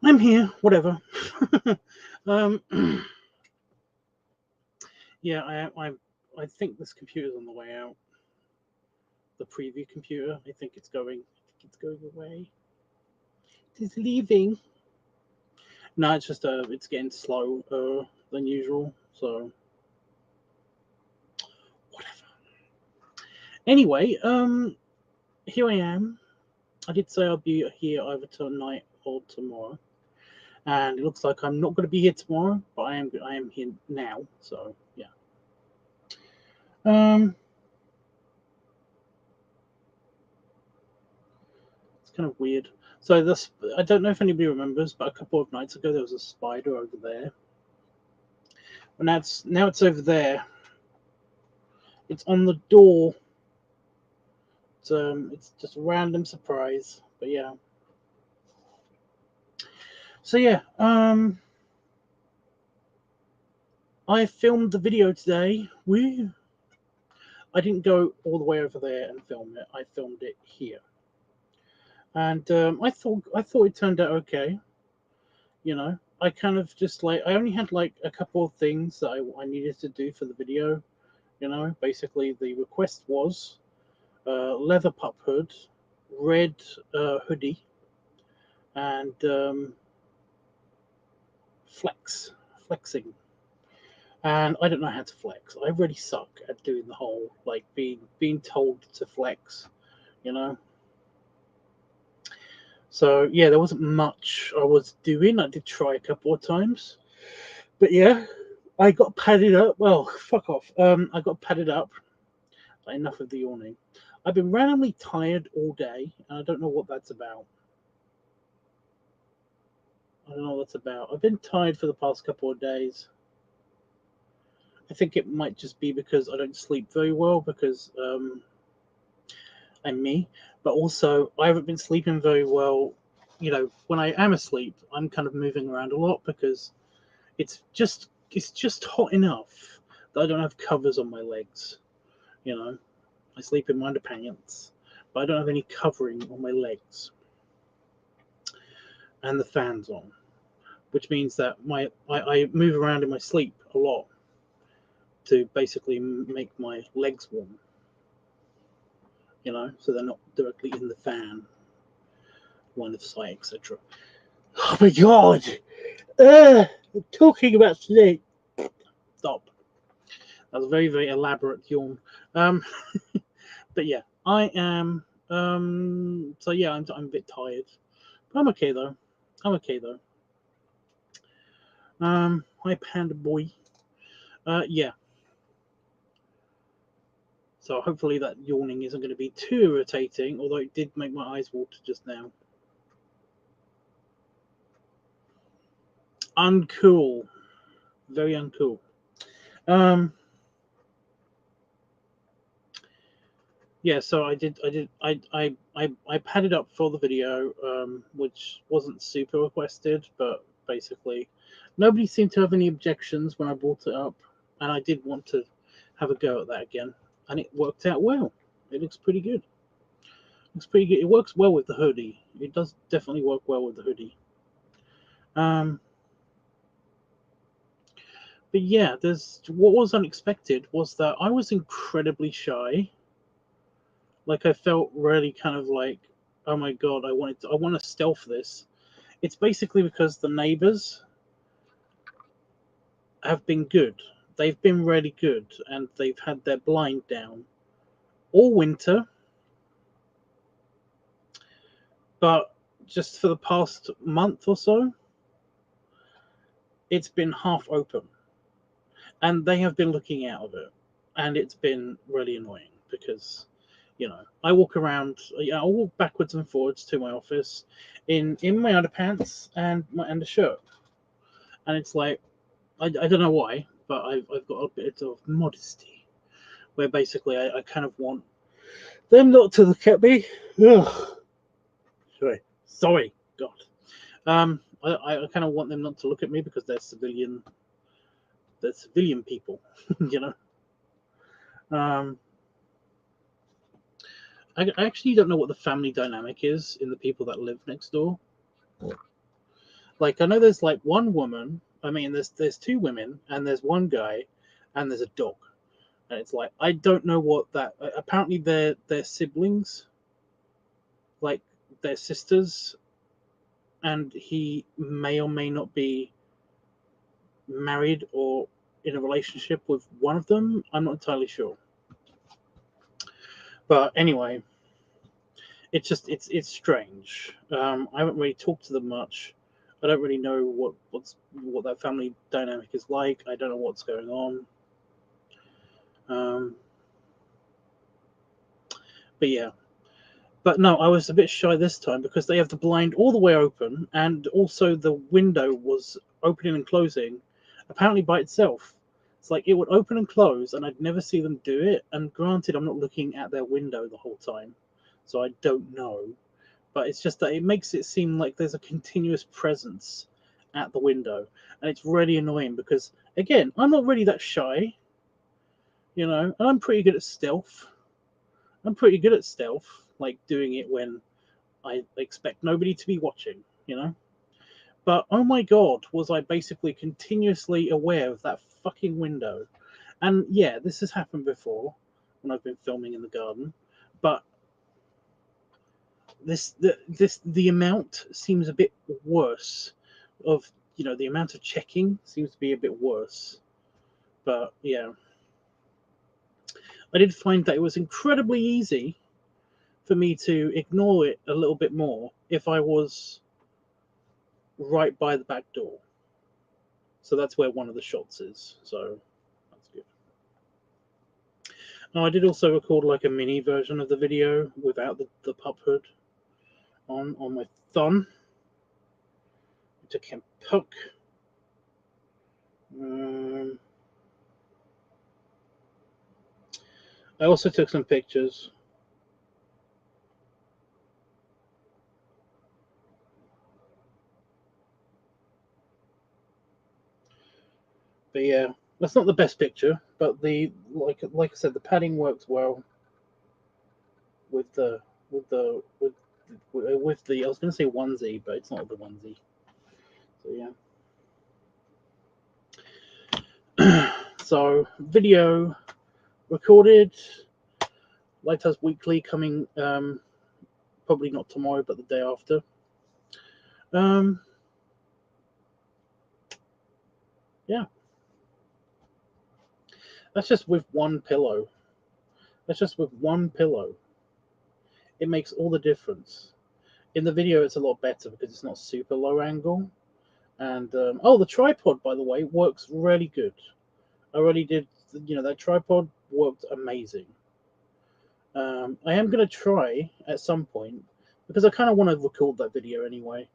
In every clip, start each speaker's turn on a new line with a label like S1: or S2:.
S1: I'm here, whatever. um, yeah, I think this computer's on the way out. The preview computer. I think it's going. It's going away. It's leaving. No, it's just it's getting slower than usual. So whatever. Anyway, here I am. I did say I'll be here either tonight or tomorrow, and it looks like I'm not going to be here tomorrow, but I am here now. So yeah. It's kind of weird. So this, I don't know if anybody remembers, but a couple of nights ago there was a spider over there. Well, now it's over there. It's on the door. It's just a random surprise. But yeah. So yeah, I filmed the video today. Woo! I didn't go all the way over there and film it. I filmed it here, and I thought it turned out okay. You know, I kind of just like I only had like a couple of things that I needed to do for the video. You know, basically the request was leather pup hood, red hoodie, and flexing. And I don't know how to flex. I really suck at doing the whole like being told to flex. You know. So yeah, there wasn't much I was doing. I did try a couple of times, but yeah, I got padded up. Well, fuck off. I got padded up. Enough of the yawning. I've been randomly tired all day, and I don't know what that's about. I don't know what that's about. I've been tired for the past couple of days. I think it might just be because I don't sleep very well because I'm me, but also I haven't been sleeping very well. You know, when I am asleep, I'm kind of moving around a lot because it's just hot enough that I don't have covers on my legs. You know, I sleep in my underpants, but I don't have any covering on my legs, and the fan's on, which means that I move around in my sleep a lot to basically make my legs warm. You know, so they're not directly in the fan, line of sight, etc. Oh my god! I'm talking about sleep. Stop. That was a very, very elaborate yawn. Um, but yeah, I am. So yeah, I'm a bit tired, but I'm okay though. I'm okay though. Hi Panda Boy. Yeah. So hopefully that yawning isn't going to be too irritating, although it did make my eyes water just now. Uncool. Very uncool. Yeah, so I padded up for the video, which wasn't super requested, but basically nobody seemed to have any objections when I brought it up, and I did want to have a go at that again, and it worked out well. It looks pretty good. Looks pretty good. It works well with the hoodie. It does definitely work well with the hoodie. Um, but yeah, there's what was unexpected was that I was incredibly shy. Like I felt really kind of like, oh my god, I want to stealth this. It's basically because the neighbors have been good. They've been really good, and they've had their blind down all winter. But just for the past month or so, it's been half open, and they have been looking out of it, and it's been really annoying because, you know, I walk around. I walk backwards and forwards to my office in my underpants and a shirt, and it's like I don't know why, but I've got a bit of modesty where basically I kind of want them not to look at me. Ugh. Sorry, God. I kind of want them not to look at me because they're civilian people, you know. Um, I actually don't know what the family dynamic is in the people that live next door. Like, I know there's like one woman. I mean, there's two women, and there's one guy, and there's a dog. And it's like, I don't know what that. Apparently, they're siblings, like they're sisters, and he may or may not be married or in a relationship with one of them. I'm not entirely sure. But anyway, it's strange. I haven't really talked to them much. I don't really know what that family dynamic is like. I don't know what's going on. But yeah. But no, I was a bit shy this time because they have the blind all the way open, and also the window was opening and closing, apparently by itself. It's like it would open and close, and I'd never see them do it. And granted, I'm not looking at their window the whole time, so I don't know. But it's just that it makes it seem like there's a continuous presence at the window, and it's really annoying because, again, I'm not really that shy, and I'm pretty good at stealth. Like doing it when I expect nobody to be watching. But oh my god, was I basically continuously aware of that fucking window. And yeah, this has happened before when I've been filming in the garden, but the amount seems a bit worse of the amount of checking seems to be a bit worse. But yeah, I did find that it was incredibly easy for me to ignore it a little bit more if I was right by the back door. So that's where one of the shots is. So that's good. Now I did also record like a mini version of the video without the pup hood on my thumb, which I can poke. I also took some pictures. But yeah, that's not the best picture, but like I said, the padding works well with the with the with the I was going to say onesie, but it's not the onesie. So yeah. So video recorded. LiveTUBBs Weekly coming, probably not tomorrow, but the day after. Yeah. That's just with one pillow. It makes all the difference. In the video, it's a lot better because it's not super low angle. And the tripod, by the way, works really good. I already did, that tripod worked amazing. I am going to try at some point because I kind of want to record that video anyway.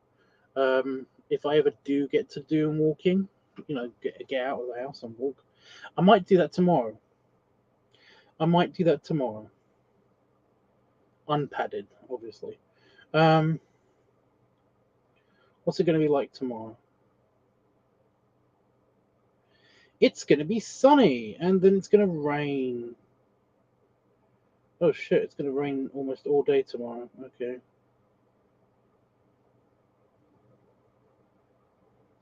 S1: If I ever do get to do walking, get out of the house and walk, I might do that tomorrow. Unpadded, obviously. What's it going to be like tomorrow? It's going to be sunny, and then it's going to rain. Oh shit, it's going to rain almost all day tomorrow. Okay.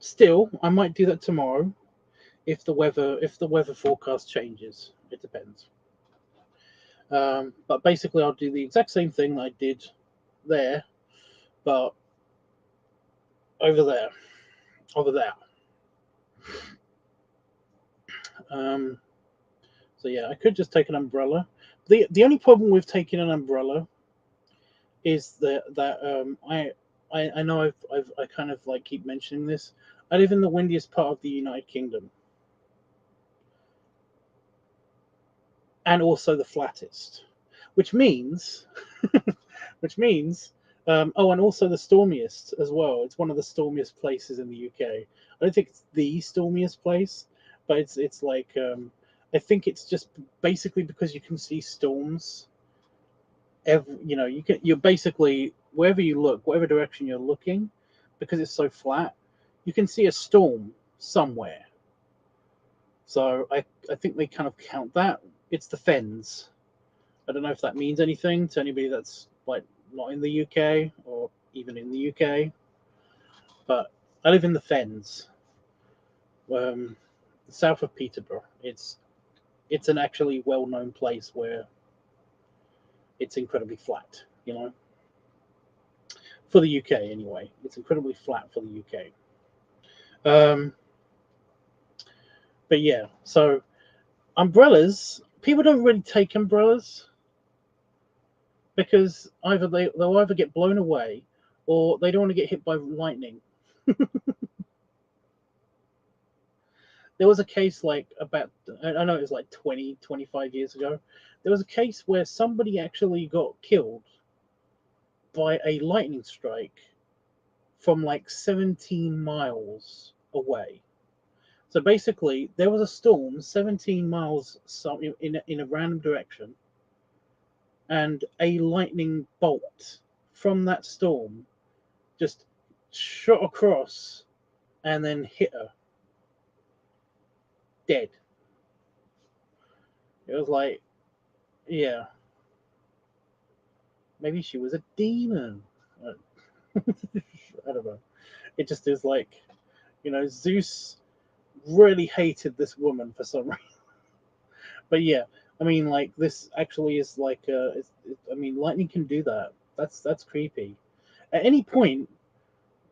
S1: Still, I might do that tomorrow if the weather forecast changes. It depends. But basically, I'll do the exact same thing that I did there, but over there. So yeah, I could just take an umbrella. The only problem with taking an umbrella is that I know I kind of like keep mentioning this. I live in the windiest part of the United Kingdom, and also the flattest, which means and also the stormiest as well. It's one of the stormiest places in the UK. I don't think it's the stormiest place, but it's like I think it's just basically because you can see storms. You're basically wherever you look, whatever direction you're looking, because it's so flat, you can see a storm somewhere. So I think they kind of count that. It's the fens. I don't know if that means anything to anybody that's like not in the UK or even in the UK, but I live in the Fens, south of Peterborough. It's an actually well-known place where it's incredibly flat, you know, for the UK anyway. It's incredibly flat for the UK. But yeah, so umbrellas, people don't really take umbrellas because either they'll either get blown away or they don't want to get hit by lightning. There was a case like about, I know it was like 20, 25 years ago. There was a case where somebody actually got killed by a lightning strike from like 17 miles away. So basically, there was a storm 17 miles in a random direction, and a lightning bolt from that storm just shot across and then hit her dead. It was like, yeah, maybe she was a demon. I don't know. It just is like, Zeus really hated this woman for some reason. But yeah, I mean, like this actually is like, I mean, lightning can do that. That's creepy. At any point,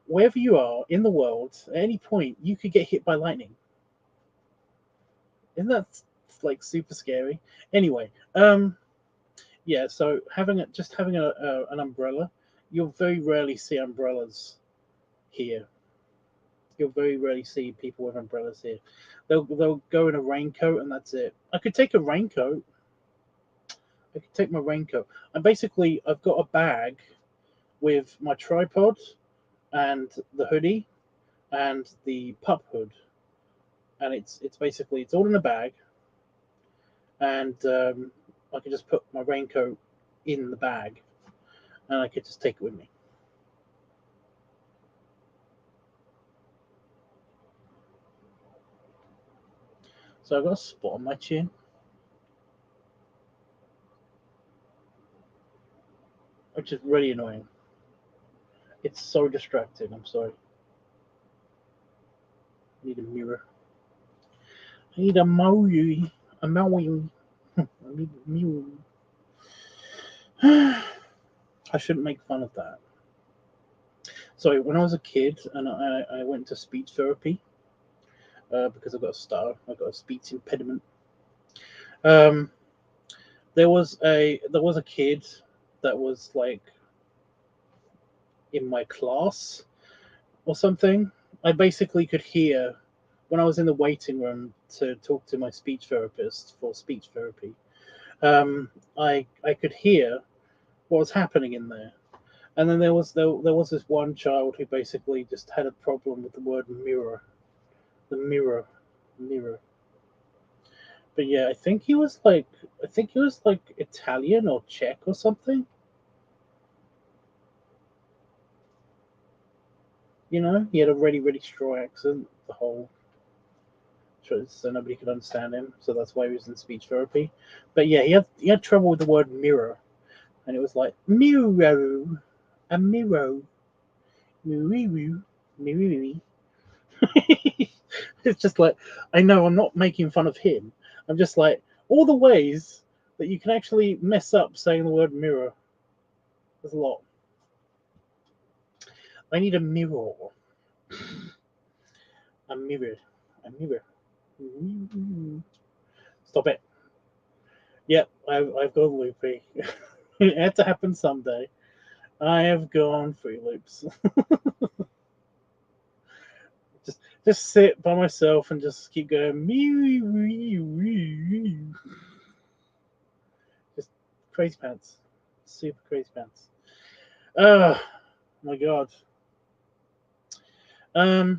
S1: wherever you are in the world, at any point, you could get hit by lightning. Isn't that like super scary? Anyway, yeah. So having an umbrella, you'll very rarely see umbrellas here. You'll very rarely see people with umbrellas here. They'll go in a raincoat and that's it. I could take a raincoat. I could take my raincoat. I've got a bag with my tripod and the hoodie and the pup hood, and it's all in a bag, and I could just put my raincoat in the bag, and I could just take it with me. So I've got a spot on my chin. Which is really annoying. It's so distracting. I'm sorry. I need a mirror. I need a Maui. A Maui. I need a mirror. I shouldn't make fun of that. So when I was a kid and I went to speech therapy because I got a speech impediment. There was a kid that was like in my class or something. I basically could hear when I was in the waiting room to talk to my speech therapist for speech therapy. I could hear what was happening in there. And then there was this one child who basically just had a problem with the word mirror. The mirror. But yeah, I think he was like Italian or Czech or something. He had a really, really strong accent the whole so nobody could understand him. So that's why he was in speech therapy. But yeah, he had trouble with the word mirror. And it was like mirror, a mirror. It's just like, I know I'm not making fun of him. I'm just like, all the ways that you can actually mess up saying the word mirror. There's a lot. I need a mirror. A mirror. A mirror. Stop it. Yep, I've gone loopy. It had to happen someday. I have gone free loops. just sit by myself and just keep going. Just crazy pants. Super crazy pants. Oh my god. At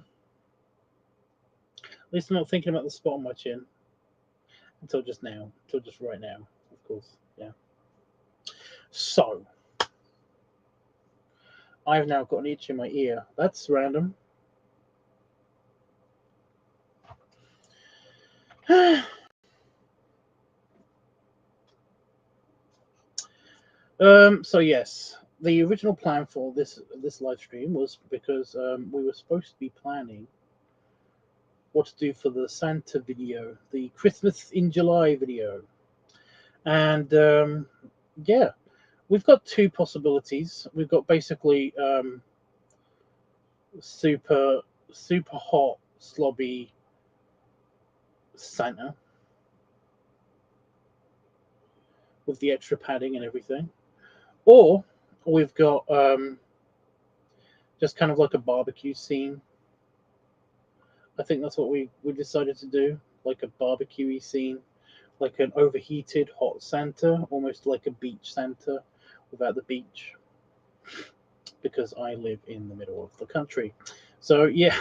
S1: least I'm not thinking about the spot on my chin until just now. Until just right now, of course. Yeah. So I've now got an itch in my ear. That's random. So yes, the original plan for this live stream was because we were supposed to be planning what to do for the Santa video, the Christmas in July video, and yeah, we've got two possibilities. We've got basically super hot slobby Santa with the extra padding and everything, or we've got just kind of like a barbecue scene. I think that's what we decided to do, like a barbecue-y scene, like an overheated hot Santa, almost like a beach Santa without the beach, because I live in the middle of the country. So yeah.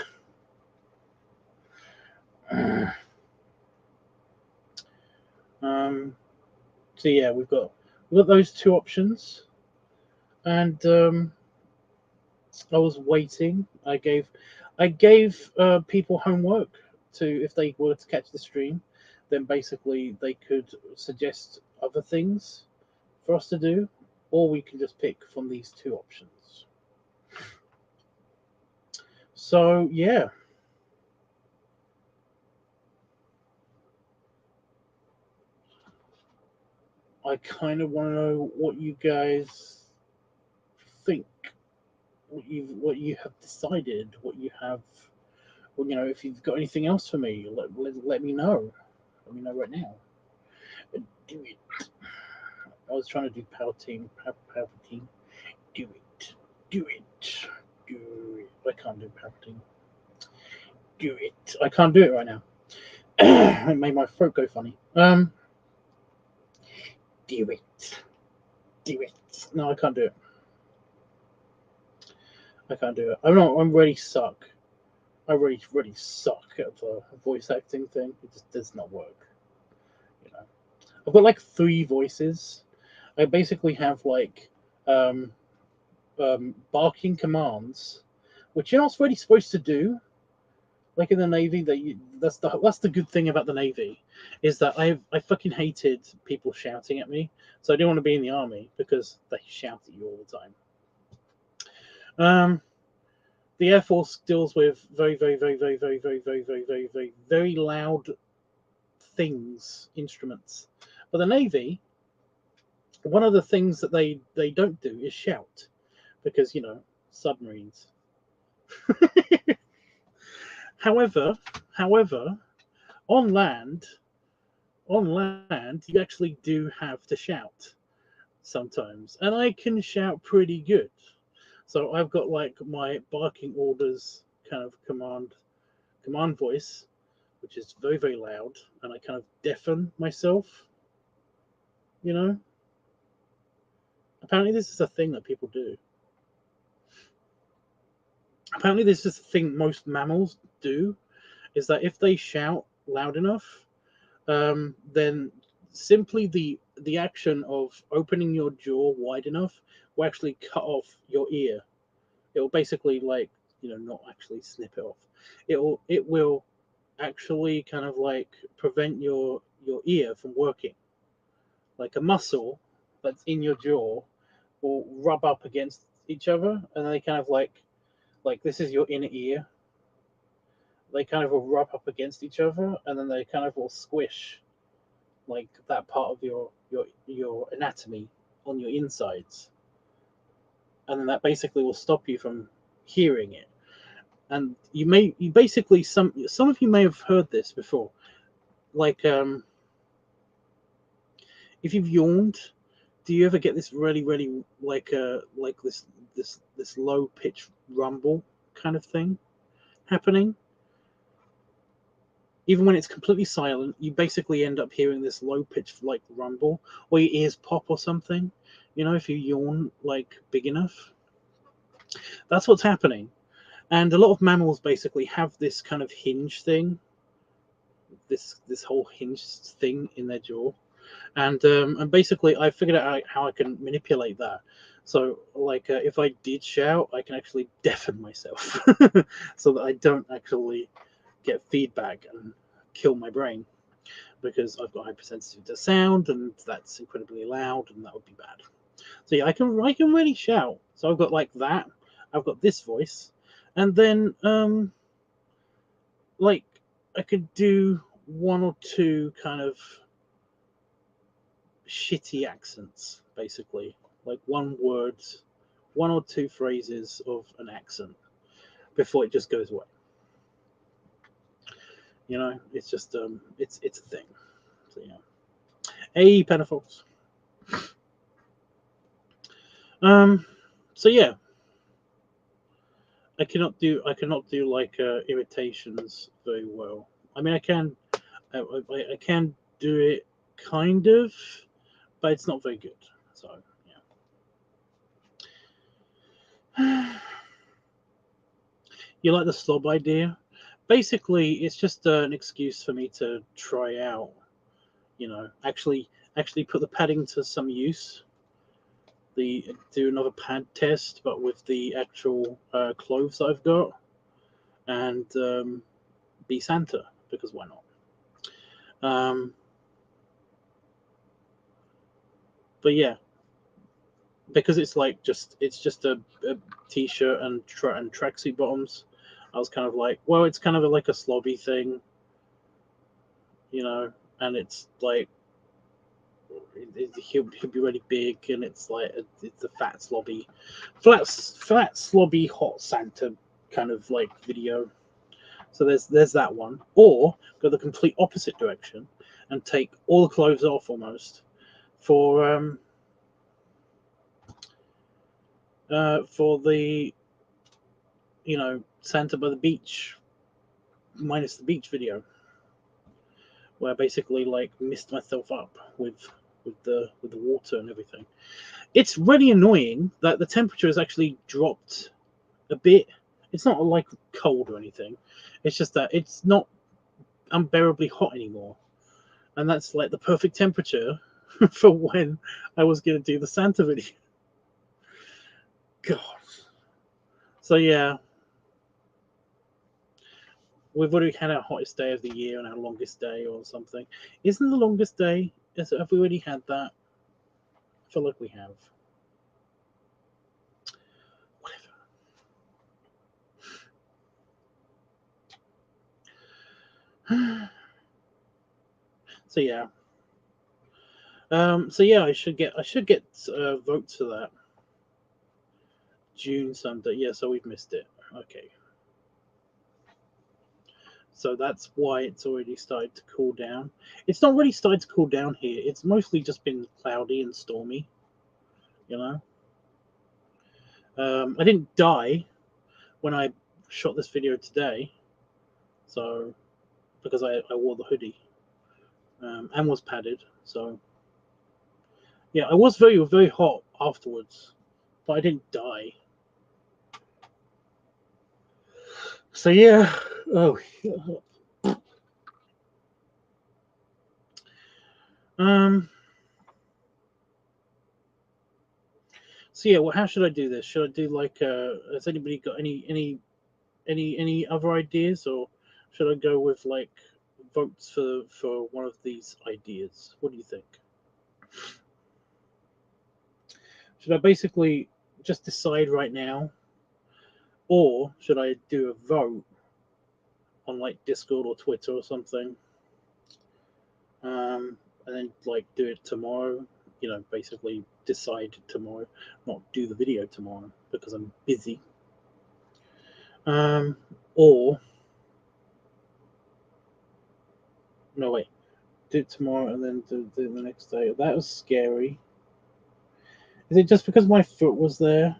S1: So yeah, we've got those two options, and I was waiting. I gave people homework to, if they were to catch the stream, then basically they could suggest other things for us to do, or we can just pick from these two options. So yeah. I kind of want to know what you guys think, what you have decided, what you have. Well, you know, if you've got anything else for me, let me know. Let me know right now. Do it. I was trying to do Palpatine. Do it. Do it. Do it. I can't do Palpatine. Do it. I can't do it right now. It made my throat go funny. Do it. Do it. No, I can't do it. I can't do it. I'm really suck. I really suck at the voice acting thing. It just does not work. You know, I've got like 3 voices. I basically have like barking commands, which you're not really supposed to do. Like in the Navy, that's the good thing about the Navy, is that I fucking hated people shouting at me. So I didn't want to be in the army because they shout at you all the time. The Air Force deals with very loud things, instruments. But the Navy, one of the things that they don't do is shout, because, you know, submarines. However, on land, you actually do have to shout sometimes, and I can shout pretty good. So I've got like my barking orders kind of command voice, which is very loud, and I kind of deafen myself. You know, apparently this is a thing that people do. Apparently this is a thing most mammals do, is that if they shout loud enough, then simply the action of opening your jaw wide enough will actually cut off your ear. It will basically, like, you know, not actually snip it off. It will actually kind of like prevent your ear from working. Like a muscle that's in your jaw will rub up against each other, and they kind of like this is your inner ear. They kind of will rub up against each other, and then they kind of will squish like that part of your anatomy on your insides, and then that basically will stop you from hearing it. And you basically, some of you may have heard this before, like if you've yawned, do you ever get this really like this low pitch rumble kind of thing happening? Even when it's completely silent, you basically end up hearing this low pitch like rumble, or your ears pop or something. You know, if you yawn like big enough, that's what's happening. And a lot of mammals basically have this kind of hinge thing, this whole hinge thing in their jaw, and basically I figured out how I can manipulate that. So like if I did shout, I can actually deafen myself so that I don't actually get feedback and kill my brain, because I've got hypersensitivity to sound, and that's incredibly loud, and that would be bad. So yeah, I can really shout. So I've got like that. I've got this voice, and then like I could do one or two kind of shitty accents, basically, like one word, one or two phrases of an accent before it just goes away. You know, it's just it's a thing. So yeah. Hey, Panafolks. So yeah, I cannot do like imitations very well. I mean, I can do it kind of, but it's not very good. So yeah. You like the slob idea? Basically, it's just an excuse for me to try out. You know, actually put the padding to some use. Do another pad test, but with the actual clothes I've got, and be Santa, because why not? But yeah, because it's like it's just a t-shirt and tracksuit bottoms. I was kind of like, well, it's kind of like a slobby thing, you know, and it's like he'll be really big, and it's like it's a fat slobby hot Santa kind of like video. So there's that one, or go the complete opposite direction and take all the clothes off almost for the Santa by the beach minus the beach video, where I basically like mist myself up with the water and everything. It's really annoying that the temperature has actually dropped a bit. It's not like cold or anything. It's just that it's not unbearably hot anymore, and that's like the perfect temperature for when I was going to do the Santa video. God. So yeah, we've already had our hottest day of the year and our longest day or something. Isn't the longest day? Have we already had that? I feel like we have. Whatever. So yeah. So yeah, I should get votes for that. June Sunday. Yeah, so we've missed it. Okay. So that's why it's already started to cool down. It's not really started to cool down here. It's mostly just been cloudy and stormy. You know. I didn't die when I shot this video today, so because I wore the hoodie and was padded. So yeah, I was very very hot afterwards, but I didn't die. So yeah. Oh. Um. So yeah, well, how should I do this? Should I do like? Has anybody got any other ideas, or should I go with like votes for one of these ideas? What do you think? Should I basically just decide right now, or should I do a vote on like Discord or Twitter or something, and then like do it tomorrow? You know, basically decide tomorrow, not do the video tomorrow because I'm busy. Um, or no, wait, do it tomorrow and then do it the next day. That was scary. Is it just because my foot was there?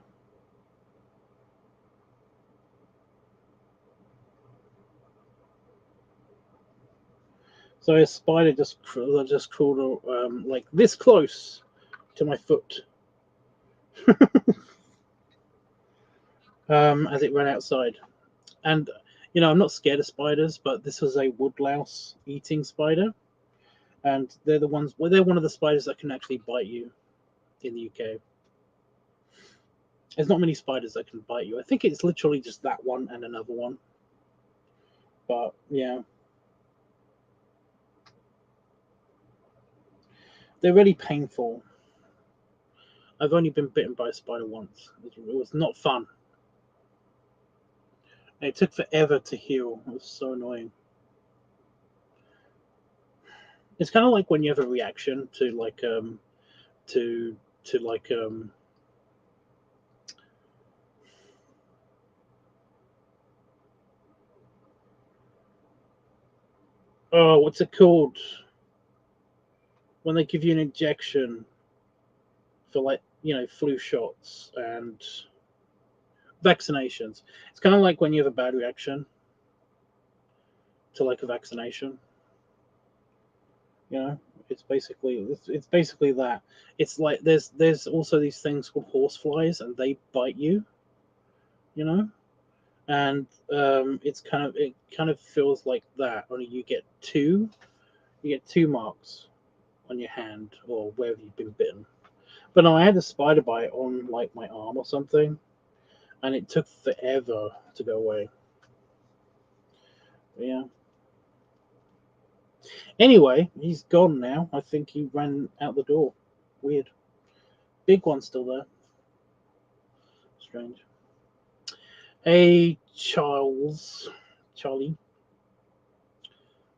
S1: So a spider just crawled like this close to my foot as it ran outside. And I'm not scared of spiders, but this was a woodlouse eating spider, and they're the ones. Well, they're one of the spiders that can actually bite you in the UK. There's not many spiders that can bite you. I think it's literally just that one and another one. But yeah, they're really painful. I've only been bitten by a spider once. It was not fun. And it took forever to heal. It was so annoying. It's kind of like when you have a reaction to like to like oh, what's it called? When they give you an injection for like, flu shots and vaccinations. It's kind of like when you have a bad reaction to like a vaccination. You know, it's basically that. It's like there's also these things called horse flies, and they bite you. You know, and it kind of feels like that. Only you get two marks on your hand or wherever you've been bitten. But no, I had a spider bite on like my arm or something, and it took forever to go away. But yeah. Anyway, he's gone now. I think he ran out the door. Weird. Big one's still there. Strange. Hey, Charlie.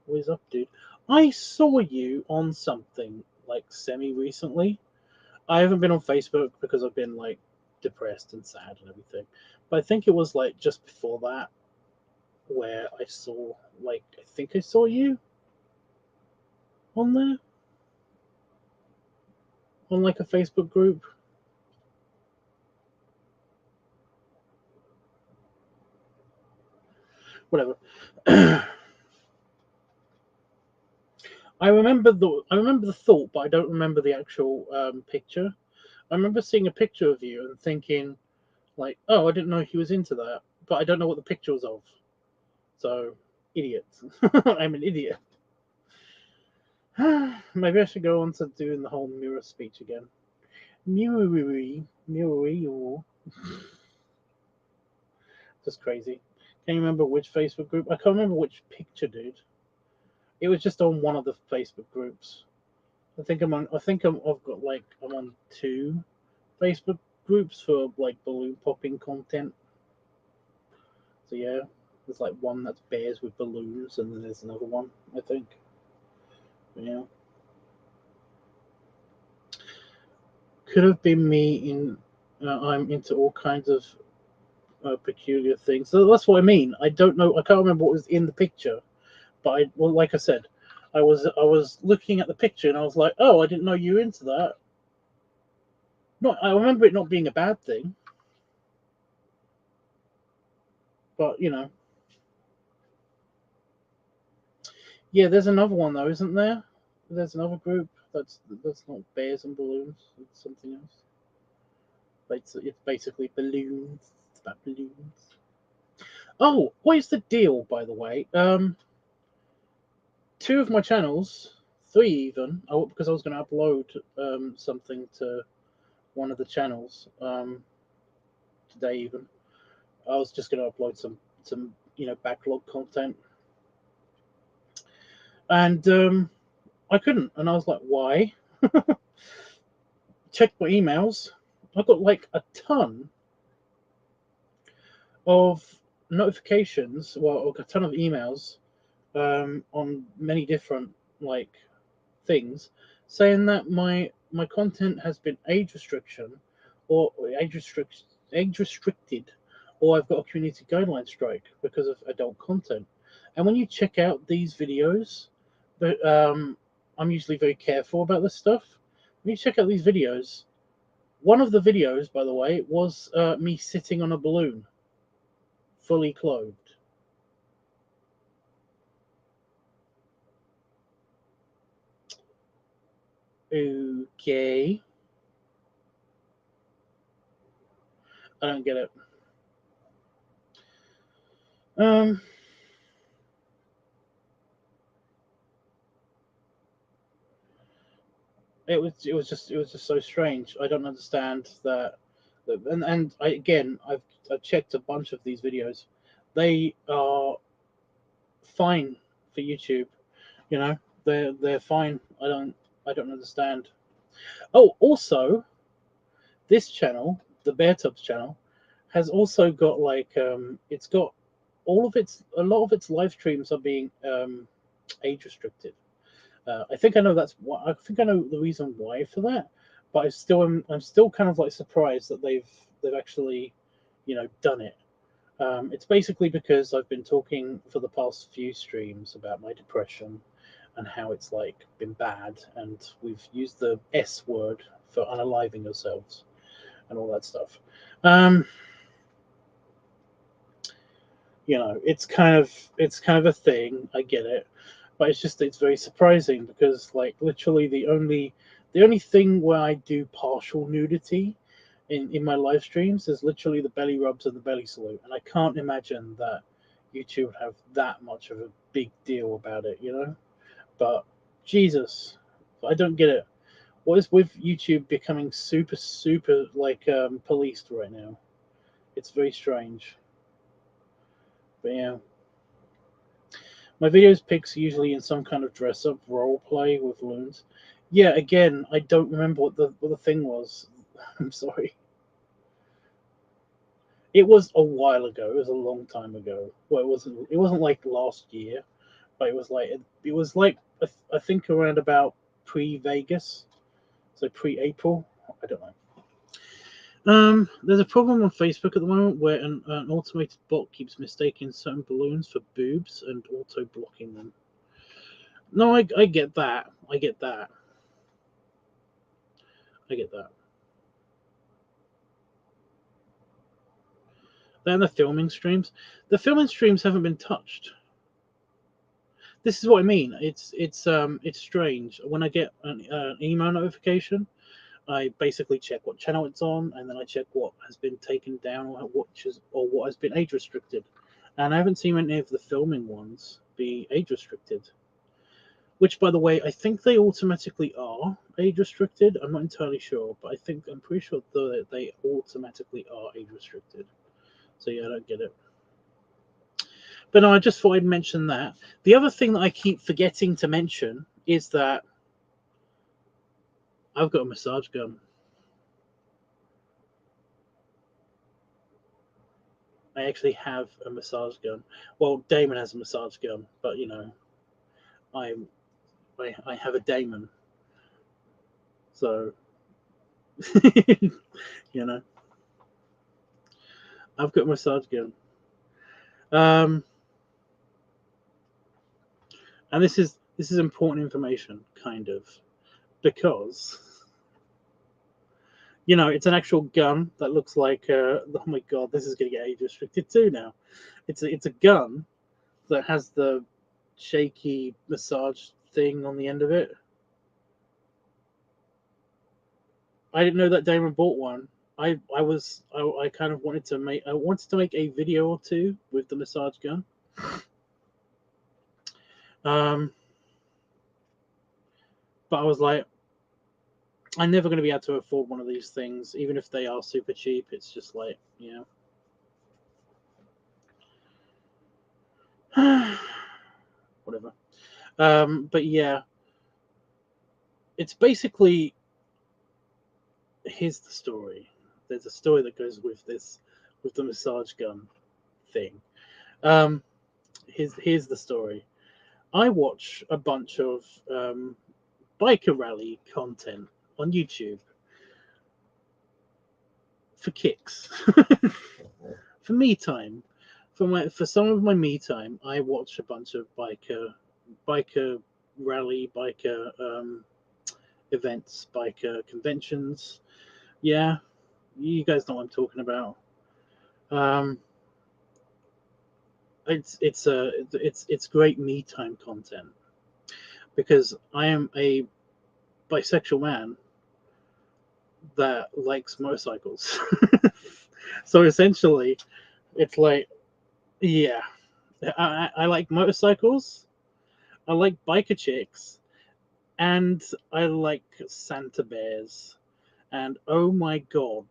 S1: What is up, dude? I saw you on something like semi recently. I haven't been on Facebook because I've been like depressed and sad and everything. But I think it was like just before that where I saw I think I saw you on there on like a Facebook group. Whatever. I remember the thought, but I don't remember the actual picture. I remember seeing a picture of you and thinking, like, oh, I didn't know he was into that, but I don't know what the picture was of. So, idiot. I'm an idiot. Maybe I should go on to doing the whole mirror speech again. Mirrory, mirrory, just crazy. Can you remember which Facebook group? I can't remember which picture, dude. It was just on one of the Facebook groups. I think I'm on. I think I've got like I'm on two Facebook groups for like balloon popping content. So yeah, there's like one that's bears with balloons, and then there's another one, I think. Yeah, could have been me in. I'm into all kinds of peculiar things. So that's what I mean. I don't know. I can't remember what was in the picture, but well, like I said, I was looking at the picture and I was like, oh, I didn't know you were into that. Not, I remember it not being a bad thing, but yeah. There's another one though, isn't there? There's another group that's not bears and balloons. It's something else. But it's basically balloons. It's about balloons. Oh, what is the deal, by the way? Two of my channels, three even, because I was going to upload something to one of the channels today even. I was just going to upload some backlog content, and I couldn't, and I was like, why? Checked my emails. I got like a ton of notifications, well, a ton of emails on many different like things saying that my content has been or age restricted, or I've got a community guideline strike because of adult content. And when you check out these videos, but I'm usually very careful about this stuff. When you check out these videos, one of the videos, by the way, was me sitting on a balloon, fully clothed. Okay, I don't get it. Um, it was just so strange. I don't understand that. And I've checked a bunch of these videos. They are fine for YouTube. You know, they're fine. I don't understand. Oh, also, This channel, the LiveTUBBs channel, has also got like it's got a lot of its live streams are being age restricted. I think I know I think I know the reason why for that, but I'm still kind of like surprised that they've actually, done it. It's basically because I've been talking for the past few streams about my depression and how it's like been bad, and we've used the S word for unaliving yourselves and all that stuff. It's kind of a thing. I get it, but it's very surprising because like literally the only thing where I do partial nudity in my live streams is literally the belly rubs and the belly salute, and I can't imagine that YouTube would have that much of a big deal about it. But Jesus, I don't get it. What is with YouTube becoming super super like policed right now? It's very strange. But yeah. My videos pics usually in some kind of dress up role play with loons. Yeah, again, I don't remember what the thing was. I'm sorry. It was a while ago. It was a long time ago. Well, it wasn't like last year, but it was like I think around about pre-Vegas, so pre-April. I don't know. There's a problem on Facebook at the moment where an automated bot keeps mistaking certain balloons for boobs and auto blocking them. No, I get that. I get that. I get that. Then the filming streams. The filming streams haven't been touched. This is what I mean. It's strange. When I get an email notification, I basically check what channel it's on, and then I check what has been taken down or what has been age restricted. And I haven't seen any of the filming ones be age restricted. Which, by the way, I think they automatically are age restricted. I'm not entirely sure, but I'm pretty sure that they automatically are age restricted. So yeah, I don't get it. But no, I just thought I'd mention that. The other thing that I keep forgetting to mention is that I've got a massage gun. I actually have a massage gun. Well, Damon has a massage gun, but I have a Damon. So I've got a massage gun. And this is important information, kind of, because it's an actual gun that looks like. Oh my god, this is going to get age restricted too now. It's a gun that has the shaky massage thing on the end of it. I didn't know that Damon bought one. I kind of wanted to make a video or two with the massage gun. But I was like, I'm never going to be able to afford one of these things, even if they are super cheap. It's just like, whatever. But yeah, it's basically, here's the story. There's a story that goes with the massage gun thing. Here's the story. I watch a bunch of biker rally content on YouTube for kicks, for me time. For some of my me time, I watch a bunch of biker rally, biker events, biker conventions. Yeah, you guys know what I'm talking about. It's great me time content because I am a bisexual man that likes motorcycles. So essentially, it's like, yeah, I like motorcycles, I like biker chicks, and I like Santa bears. And oh my god,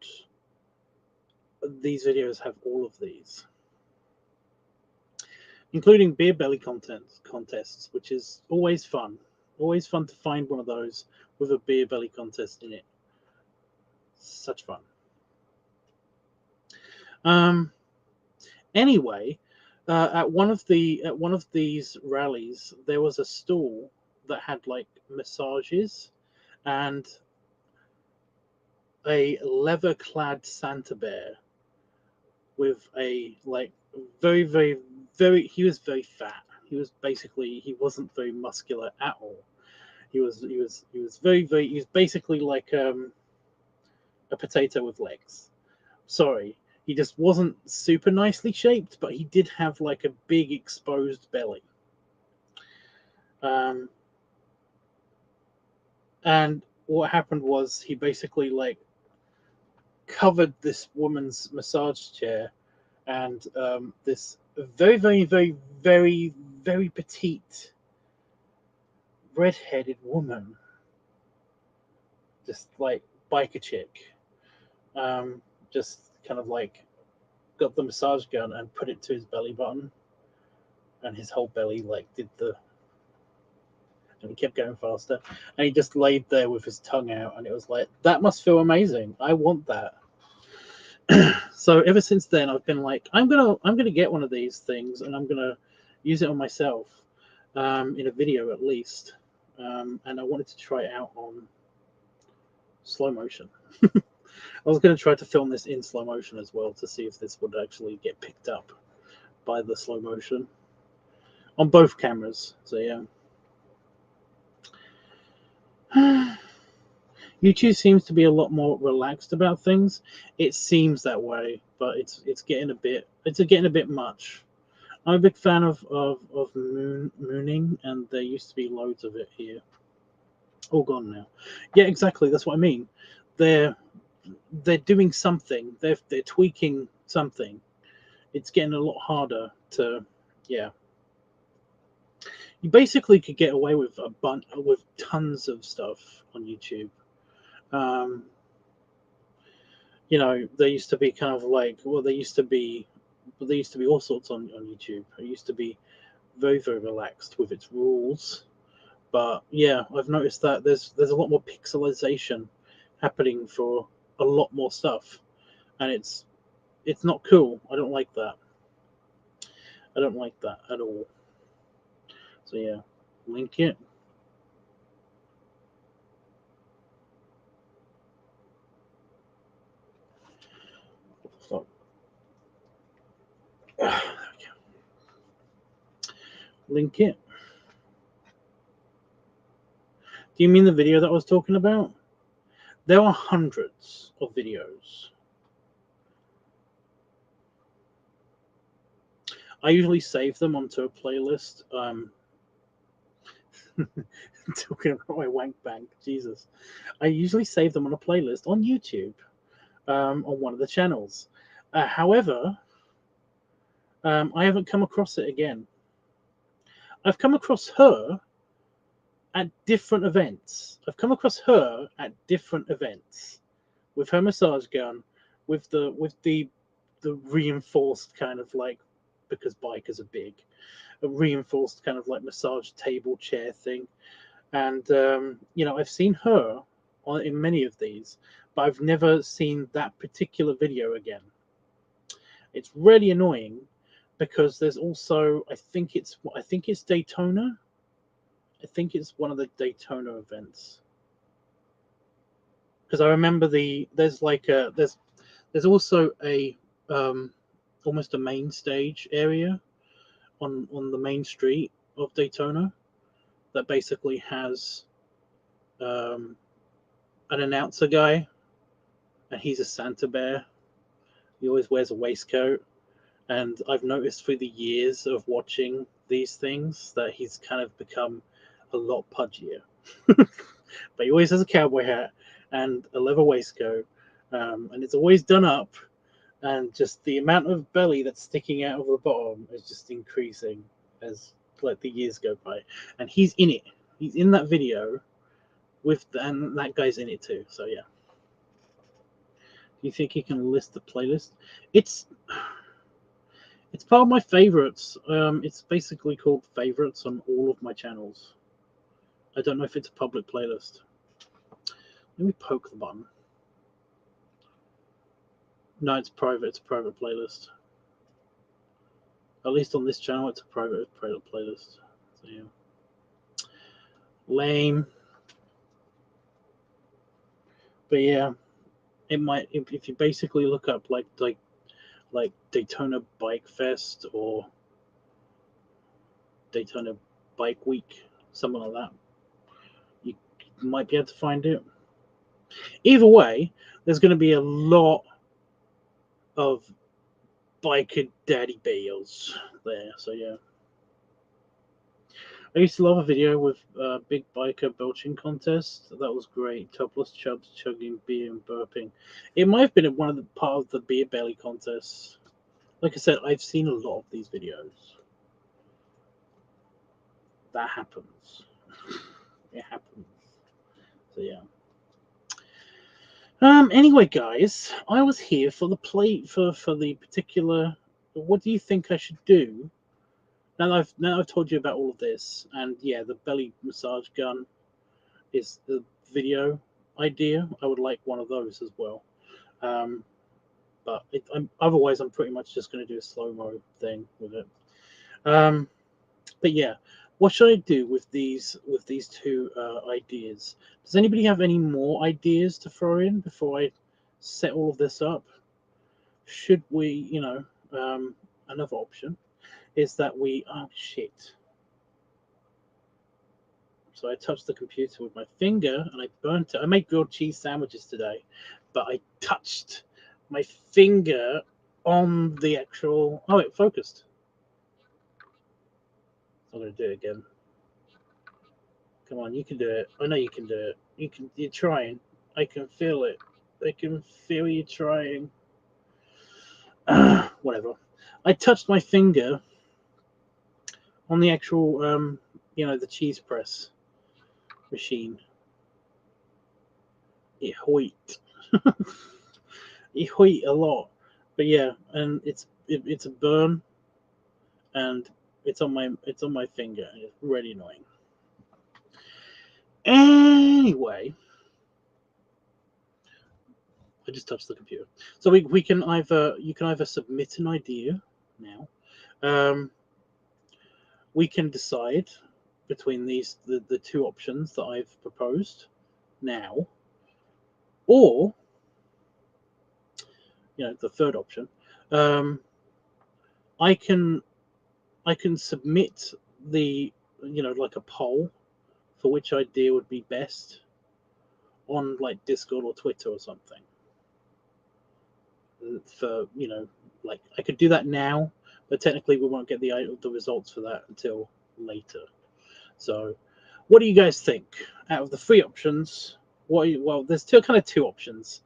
S1: these videos have all of these, including beer belly contests, which is always fun. Always fun to find one of those with a beer belly contest in it. such fun. Anyway, at one of these rallies, there was a stall that had like massages and a leather-clad Santa bear with a like very, very, very. He was very fat. He wasn't very muscular at all. He was very, very. He was basically like a potato with legs. Sorry, he just wasn't super nicely shaped, but he did have like a big exposed belly. And what happened was he basically like covered this woman's massage chair and this very, very, very, very, very petite red-headed woman, just like biker chick, just kind of like got the massage gun and put it to his belly button, and his whole belly like did the, and he kept going faster, and he just laid there with his tongue out, and it was like, that must feel amazing. I want that. So ever since then, I've been like, I'm gonna get one of these things, and I'm gonna use it on myself, in a video at least, and I wanted to try it out on slow motion. I was going to try to film this in slow motion as well to see if this would actually get picked up by the slow motion on both cameras. So yeah. YouTube seems to be a lot more relaxed about things. It seems that way, but it's getting a bit much. I'm a big fan of mooning, and there used to be loads of it here. All gone now. Yeah, exactly. That's what I mean. They're doing something. They're tweaking something. It's getting a lot harder to, yeah. You basically could get away with with tons of stuff on YouTube. You know, there used to be kind of like, well, there used to be all sorts on YouTube. It used to be very, very relaxed with its rules. But yeah, I've noticed that there's a lot more pixelization happening for a lot more stuff, and it's not cool. I don't like that. I don't like that at all. So yeah, link it. So, there we go. Link it. Do you mean the video that I was talking about? There are hundreds of videos. I usually save them onto a playlist. Talking about my wank bank, Jesus. I usually save them on a playlist on YouTube, on one of the channels. However, I haven't come across it again. I've come across her at different events. I've come across her at different events with her massage gun, with the reinforced kind of like, because bikers are big, a reinforced kind of like massage table chair thing. And you know, I've seen her in many of these, but I've never seen that particular video again. It's really annoying because there's also, I think it's Daytona. I think it's one of the Daytona events, because I remember there's also a almost a main stage area on the main street of Daytona that basically has an announcer guy, and he's a Santa bear. He always wears a waistcoat, and I've noticed through the years of watching these things that he's kind of become a lot pudgier. But he always has a cowboy hat and a leather waistcoat, and it's always done up, and just the amount of belly that's sticking out of the bottom is just increasing as like the years go by. And he's in it. He's in that video and that guy's in it too. So yeah. Do you think you can list the playlist? It's part of my favorites. It's basically called favorites on all of my channels. I don't know if it's a public playlist. Let me poke the button. No, it's private. It's a private playlist. At least on this channel, it's a private playlist. So yeah, lame. But yeah, it might if you basically look up like Daytona Bike Fest or Daytona Bike Week, something like that, you might be able to find it. Either way, there's going to be a lot of biker daddy bales there. So yeah, I used to love a video with big biker belching contest. That was great. Topless chubs chugging beer and burping. It might have been one of the part of the beer belly contest. Like I said, I've seen a lot of these videos. That happens. It happens. So yeah. Anyway, guys, I was here for the for the particular. What do you think I should do? Now I've told you about all of this, and yeah, the belly massage gun is the video idea. I would like one of those as well. But otherwise, I'm pretty much just going to do a slow-mo thing with it. But yeah, what should I do with these two ideas? Does anybody have any more ideas to throw in before I set all of this up? Should we, another option is that oh shit. So I touched the computer with my finger and I burnt it. I made grilled cheese sandwiches today, but I touched my finger on the actual. Oh, it focused. I'm gonna do it again. Come on, you can do it. I know you can do it. You're trying. I can feel it. I can feel you trying. Whatever. I touched my finger on the actual, the cheese press machine. It hoit. It hoit a lot. But yeah, and it's a burn, and it's on my finger, and it's really annoying. Anyway, I just touched the computer. So we can you can either submit an idea now. We can decide between the two options that I've proposed now, or the third option. I can submit the like a poll for which idea would be best on like Discord or Twitter or something. For like I could do that now, but technically we won't get the results for that until later. So, what do you guys think? Out of the three options, there's two options.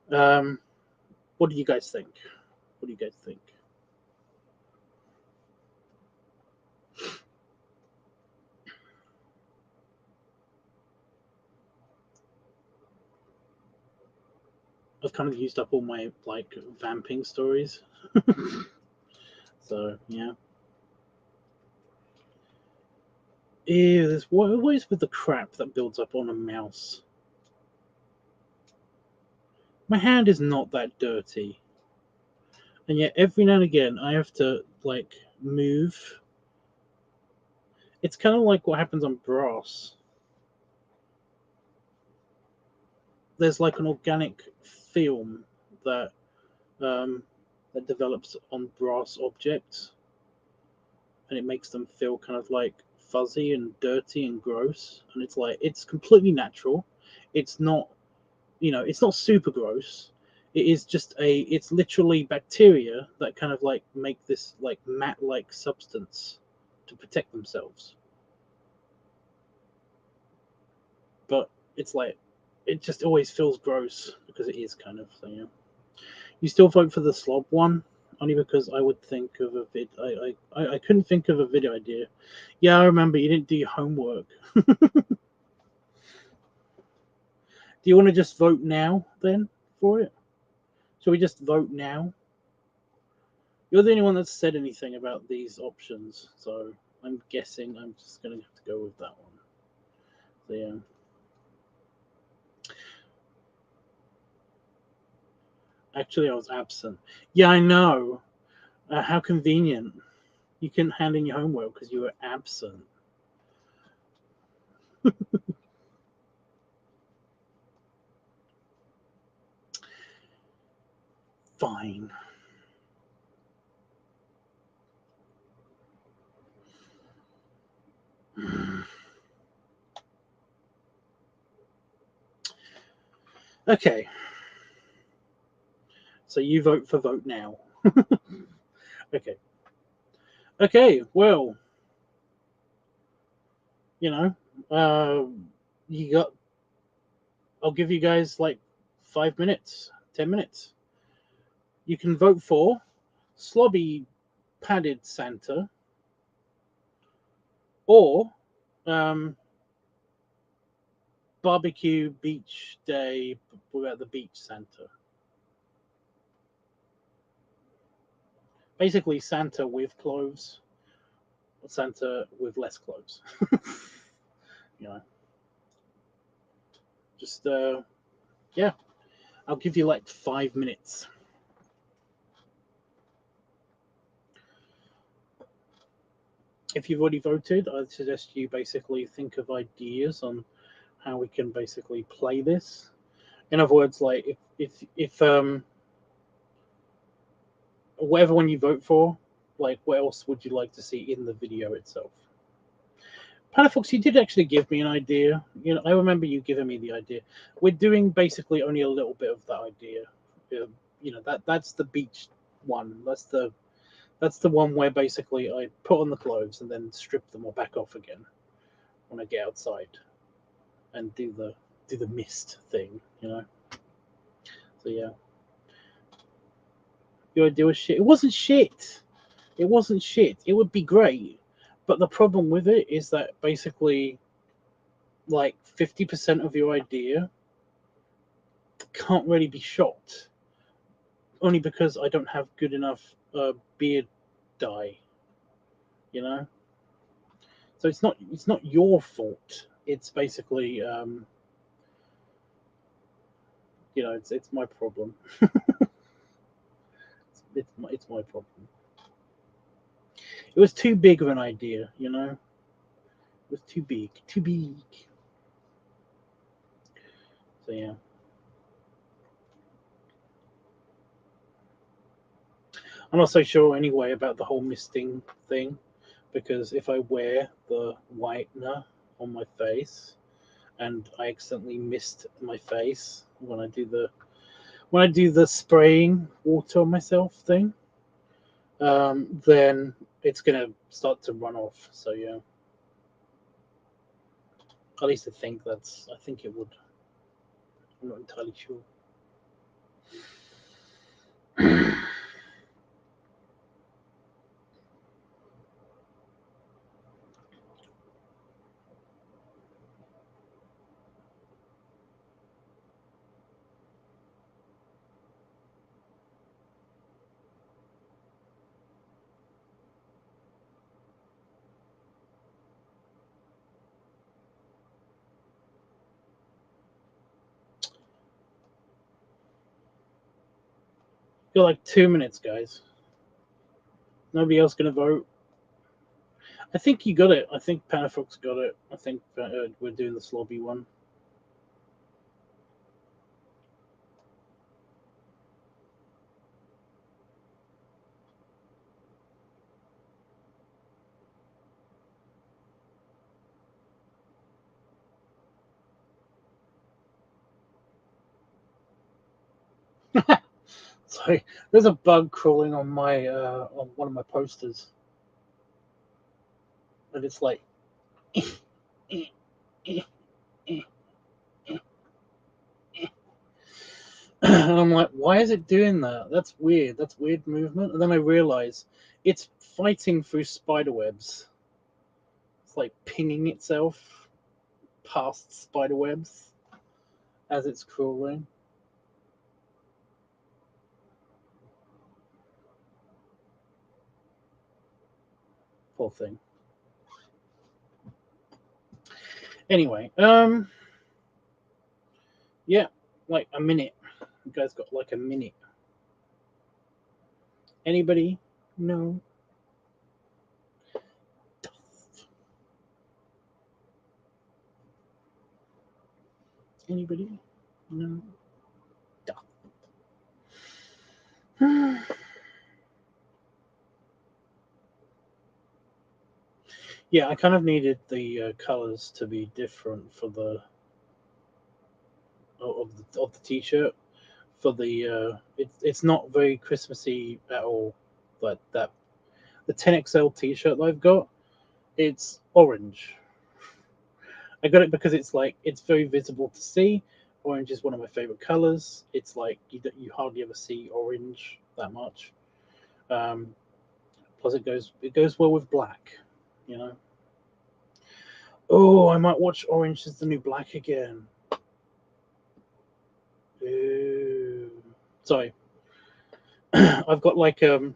S1: What do you guys think? What do you guys think? I've kind of used up all my like vamping stories. So yeah. Ew, what is with the crap that builds up on a mouse? My hand is not that dirty. And yet every now and again I have to like move. It's kind of like what happens on brass. There's like an organic film that that develops on brass objects, and it makes them feel kind of like fuzzy and dirty and gross. And it's like it's completely natural. It's not, it's not super gross. It is just it's literally bacteria that kind of like make this like mat-like substance to protect themselves. But it's like it just always feels gross because it is kind of. So yeah. You still vote for the slob one? Only because I would think of a vid. I couldn't think of a video idea. Yeah, I remember you didn't do your homework. Do you want to just vote now then for it? Shall we just vote now? You're the only one that's said anything about these options, so I'm guessing I'm just going to have to go with that one. So yeah. Actually, I was absent. Yeah, I know. How convenient. You couldn't hand in your homework because you were absent. Fine. Okay. So you vote for vote now. Okay. Okay. Well, you know, uh, you got. I'll give you guys like 5 minutes, 10 minutes. You can vote for slobby padded Santa or um, barbecue beach day without the beach Santa. Basically, Santa with clothes, Santa with less clothes. You know, just yeah. I'll give you like 5 minutes. If you've already voted, I'd suggest you basically think of ideas on how we can basically play this. In other words, like if whatever one you vote for, like what else would you like to see in the video itself? Palafox, you did actually give me an idea. You know, I remember you giving me the idea. We're doing basically only a little bit of that idea. You know, that's the beach one. That's the one where basically I put on the clothes and then strip them or back off again when I get outside and do the mist thing. You know. So yeah, your idea was shit. It wasn't shit. It wasn't shit. It would be great, but the problem with it is that basically, like 50% of your idea can't really be shot, only because I don't have good enough beard dye. You know, so it's not your fault. It's basically you know it's my problem. It's my problem. It was too big of an idea. You know, it was too big, too big. So yeah. I'm not so sure anyway about the whole misting thing because if I wear the whitener on my face and I accidentally mist my face when I do the spraying water on myself thing, then it's gonna start to run off. So yeah, at least I think it would. I'm not entirely sure. Got like 2 minutes, guys. Nobody else gonna vote. I think you got it. I think Panafox got it. I think we're doing the slobby one. Sorry, there's a bug crawling on my on one of my posters, and it's like, and I'm like, why is it doing that? That's weird. That's weird movement. And then I realize it's fighting through spider webs. It's like pinging itself past spider webs as it's crawling. Poor thing. Anyway, yeah, like a minute. You guys got like a minute. Anybody? No. Anybody? No. Yeah, I kind of needed the colors to be different for the of the t-shirt. For the it's not very Christmassy at all. But that the 10XL t-shirt that I've got, it's orange. I got it because it's like it's very visible to see. Orange is one of my favorite colors. It's like you hardly ever see orange that much. Um, Plus, it goes well with black. You know. Oh, I might watch Orange Is the New Black again. Ooh. Sorry, I've got like a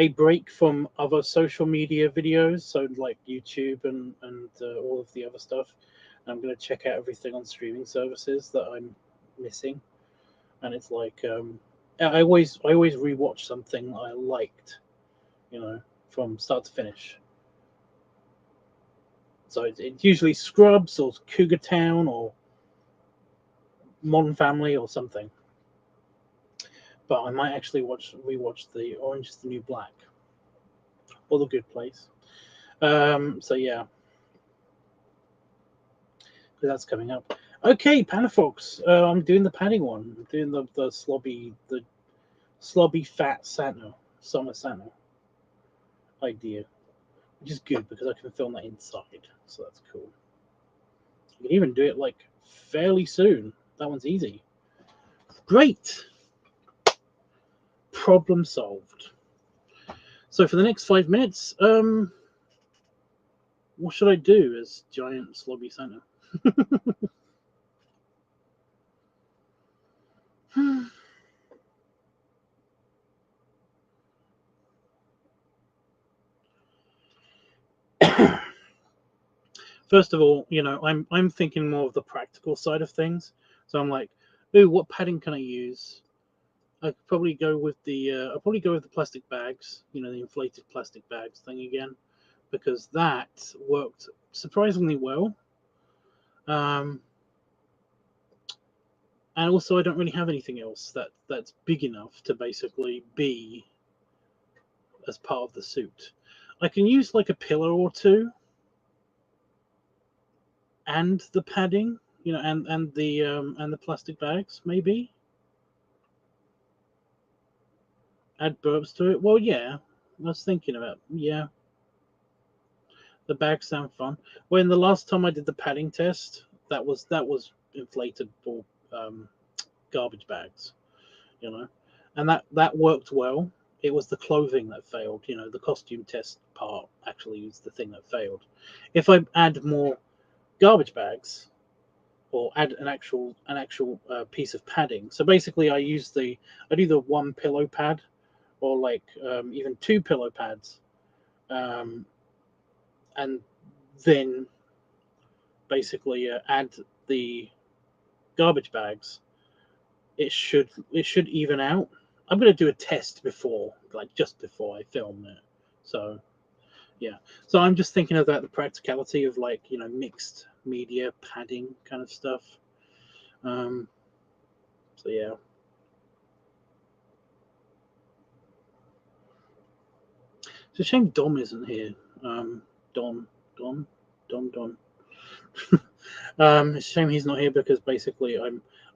S1: break from other social media videos, so like YouTube and all of the other stuff. I'm going to check out everything on streaming services that I'm missing, and it's like I always rewatch something I liked, you know, from start to finish. So it's usually Scrubs or Cougar Town or Modern Family or something. But I might actually rewatch the Orange Is the New Black or The Good Place. So yeah, that's coming up. Okay, Panafox. I'm doing the padding one. I'm doing the slobby fat Santa, summer Santa idea, which is good because I can film that inside, so that's cool. You can even do it like fairly soon. That one's easy. Great. Problem solved. So for the next 5 minutes, what should I do as giant slobby Santa? First of all, I'm thinking more of the practical side of things. So I'm like, ooh, what padding can I use? I'd probably go with the plastic bags, the inflated plastic bags thing again, because that worked surprisingly well. Um, and also, I don't really have anything else that's big enough to basically be as part of the suit. I can use like a pillow or two, and the padding, and the plastic bags, maybe add burps to it. Well, yeah, I was thinking about, yeah, the bags sound fun. When the last time I did the padding test, that was inflatable garbage bags, you know, and that worked well. It was the clothing that failed. The costume test part actually was the thing that failed. If I add more garbage bags or add an actual piece of padding, so basically I do the one pillow pad or like even two pillow pads, um, and then basically add the garbage bags. It should even out. I'm gonna do a test before, like just before I film it. So yeah. So I'm just thinking about the practicality of like mixed media padding kind of stuff. Um, so yeah. It's a shame Dom isn't here. Don, Don, Don. It's a shame he's not here because basically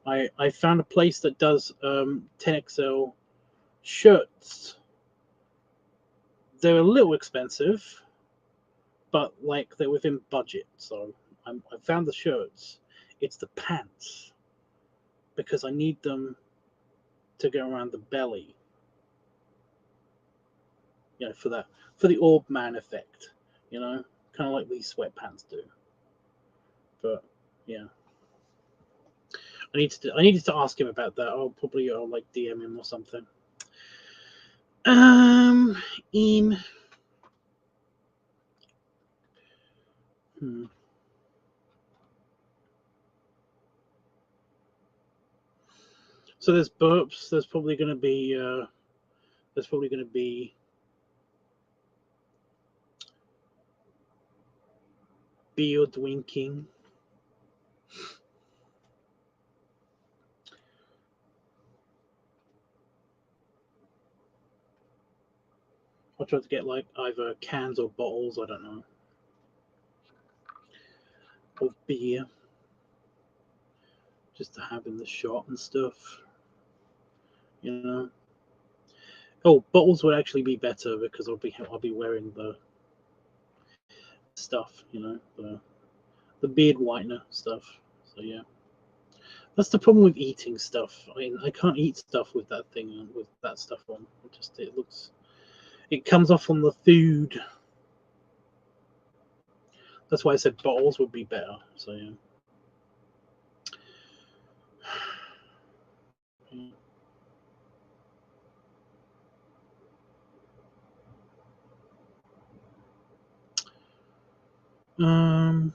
S1: I found a place that does 10XL shirts. They're a little expensive, but like they're within budget. So I found the shirts. It's the pants because I need them to go around the belly. For the orb man effect. Kind of like these sweatpants do. But yeah. I needed to ask him about that. I'll like DM him or something. Um, Eam. Hmm. So there's burps. There's probably going to be there's probably going to be beer drinking. I'll try to get like either cans or bottles, I don't know, of beer, just to have in the shop and stuff, you know. Oh, bottles would actually be better because I'll be wearing the stuff, you know, the beard whitener stuff. So yeah, that's the problem with eating stuff. I mean, I can't eat stuff with that thing, with that stuff on. It comes off on the food. That's why I said bottles would be better. So yeah. Um.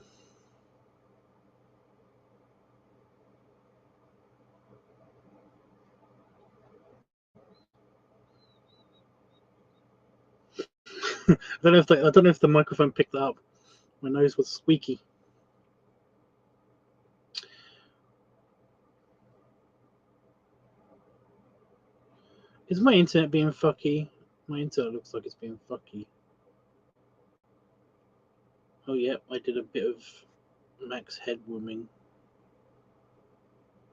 S1: I don't know if the microphone picked that up. My nose was squeaky. Is my internet being fucky? My internet looks like it's being fucky. Oh yeah, I did a bit of max head warming.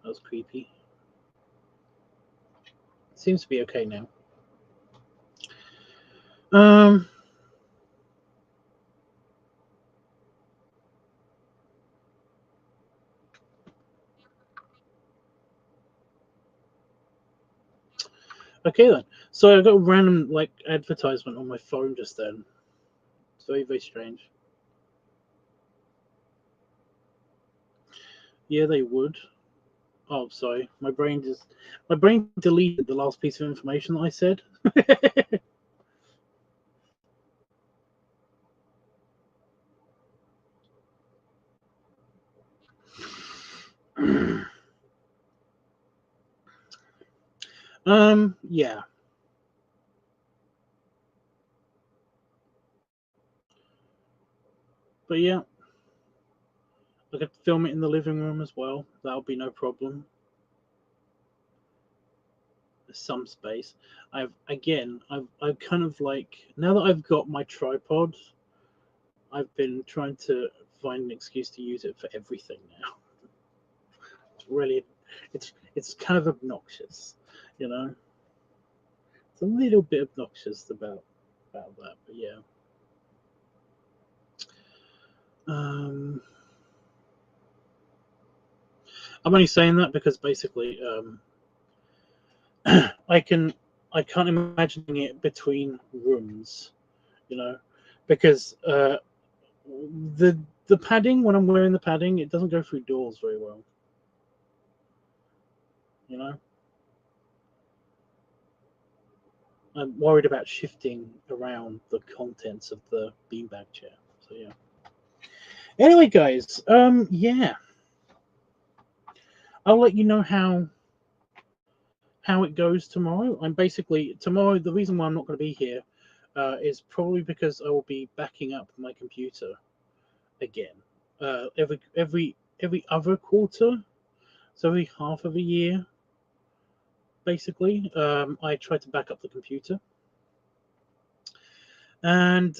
S1: That was creepy. Seems to be okay now. Okay then. So I got a random like advertisement on my phone just then. It's very, very strange. Yeah, they would. Oh, sorry. My brain deleted the last piece of information that I said. Yeah. But yeah, I could film it in the living room as well. That'll be no problem. There's some space. I've kind of like, now that I've got my tripod, I've been trying to find an excuse to use it for everything now. It's really, it's kind of obnoxious, you know. It's a little bit obnoxious about that, but yeah. I'm only saying that because basically, I can't imagine it between rooms, you know, because the padding, when I'm wearing the padding, it doesn't go through doors very well, you know. I'm worried about shifting around the contents of the beanbag chair. So yeah. Anyway, guys, yeah, I'll let you know how it goes tomorrow. I'm basically tomorrow. The reason why I'm not going to be here is probably because I will be backing up my computer again. Every other quarter, so every half of a year, basically, I try to back up the computer, and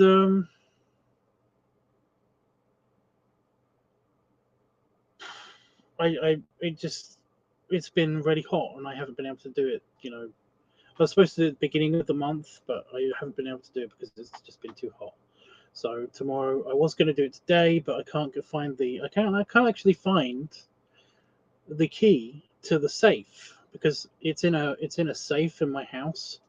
S1: it's been really hot, and I haven't been able to do it. You know, I was supposed to do it at the beginning of the month, but I haven't been able to do it because it's just been too hot. So tomorrow, I was going to do it today, but I can't I can't actually find the key to the safe because it's in a safe in my house.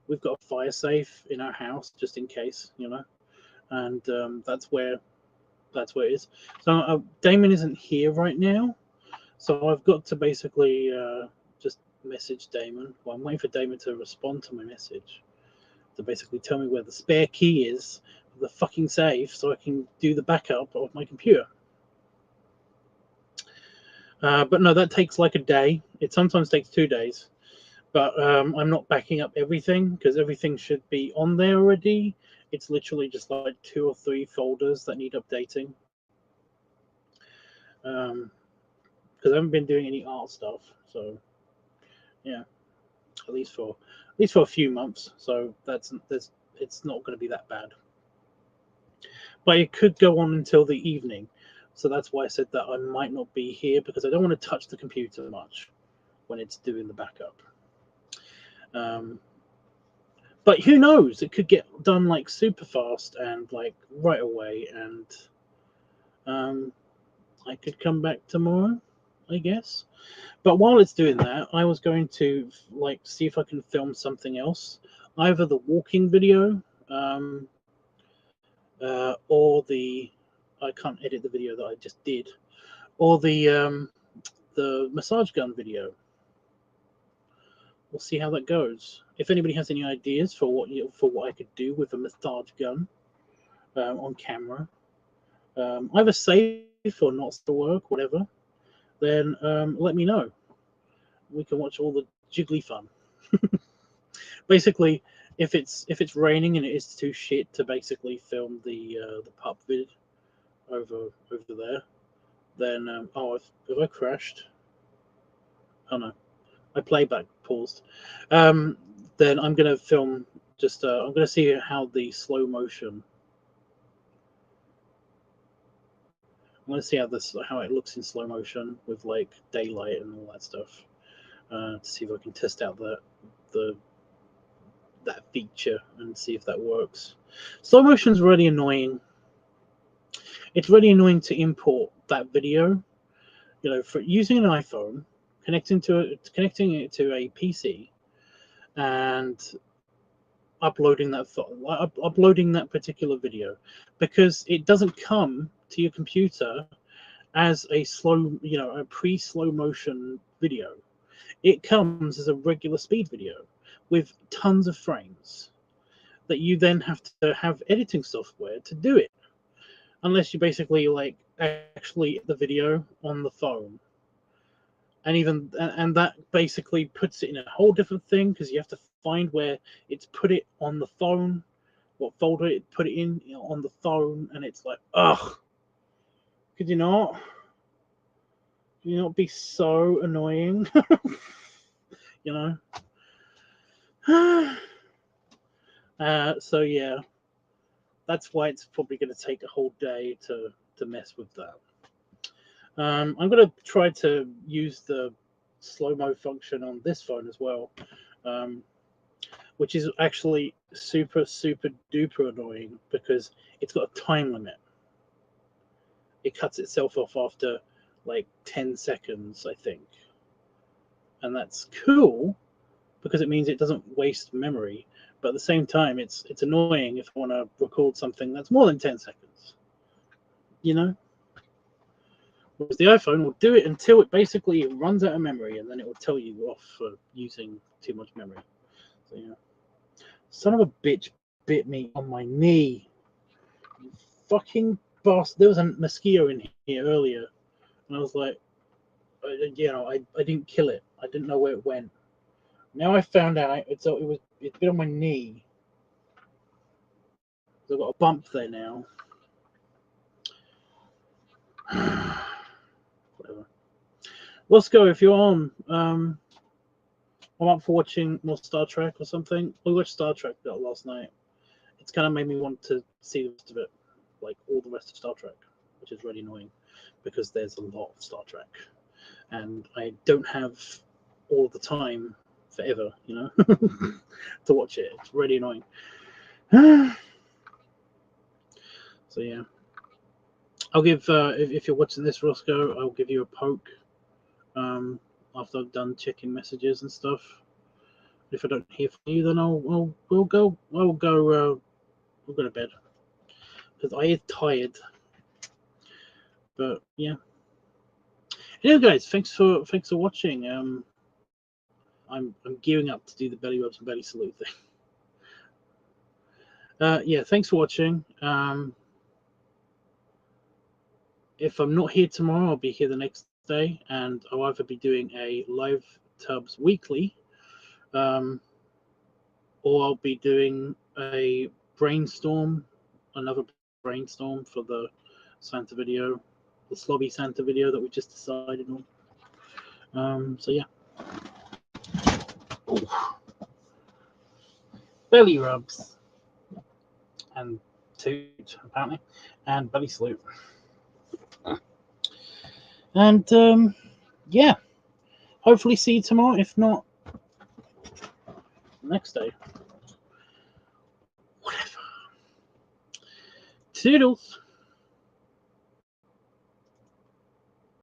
S1: We've got a fire safe in our house just in case, you know, and that's where it is. So Damon isn't here right now, so I've got to basically just message Damon. Well, I'm waiting for Damon to respond to my message to basically tell me where the spare key is of the fucking safe so I can do the backup of my computer. But no, that takes like a day. It sometimes takes 2 days. But I'm not backing up everything because everything should be on there already. It's literally just like 2 or 3 folders that need updating. Because I haven't been doing any art stuff, so yeah, at least for a few months. So it's not going to be that bad. But it could go on until the evening, so that's why I said that I might not be here because I don't want to touch the computer much when it's doing the backup. But who knows? It could get done like super fast and like right away, and I could come back tomorrow, I guess. But while it's doing that, I was going to like see if I can film something else, either the walking video, or I can't edit the video that I just did, or the massage gun video. We'll see how that goes. If anybody has any ideas for what I could do with a massage gun on camera, either safe or not to work, whatever, then let me know. We can watch all the jiggly fun. Basically, if it's raining and it is too shit to basically film the pup vid over there, then have I crashed? Oh no, my playback paused. Then I'm gonna film just I'm gonna see how the slow motion. I'm gonna see how it looks in slow motion with like daylight and all that stuff. To see if I can test out that feature and see if that works. Slow motion's really annoying. It's really annoying to import that video. You know, for using an iPhone, connecting it to a PC, and uploading that particular video, because it doesn't come to your computer as a pre-slow motion video. It comes as a regular speed video with tons of frames that you then have to have editing software to do it, unless you basically like actually edit the video on the phone. And that basically puts it in a whole different thing because you have to find where it's put it on the phone, what folder it put it in, on the phone, and it's like, ugh, could you not be so annoying? you know So yeah, that's why it's probably going to take a whole day to mess with that. I'm going to try to use the slow-mo function on this phone as well, which is actually super, super duper annoying because it's got a time limit. It cuts itself off after like 10 seconds, I think. And that's cool because it means it doesn't waste memory. But at the same time, it's annoying if I want to record something that's more than 10 seconds. Whereas the iPhone will do it until it basically runs out of memory, and then it will tell you off for using too much memory. So yeah. Son of a bitch bit me on my knee. You fucking bastard. There was a mosquito in here earlier, and I was like, I didn't kill it. I didn't know where it went. Now I found out it's been on my knee. So I've got a bump there now. Whatever. Let's go. If you're on, I'm up for watching more Star Trek or something. We watched Star Trek last night. It's kind of made me want to see the rest of it, like all the rest of Star Trek, which is really annoying because there's a lot of Star Trek, and I don't have all the time forever, to watch it. It's really annoying. So yeah, I'll give if you're watching this, Roscoe, I'll give you a poke after I've done checking messages and stuff. If I don't hear from you, then we'll go to bed because I am tired. But yeah. Anyway, guys, thanks for watching. I'm gearing up to do the belly rubs and belly salute thing. Yeah, thanks for watching. If I'm not here tomorrow, I'll be here the next day, and I'll either be doing a LiveTUBBS weekly, Or I'll be doing a brainstorm, another brainstorm for the Santa video, the slobby Santa video that we just decided on. So yeah. Ooh. Belly rubs and toot apparently, and belly salute. And yeah, hopefully see you tomorrow. If not, next day. Whatever. Toodles.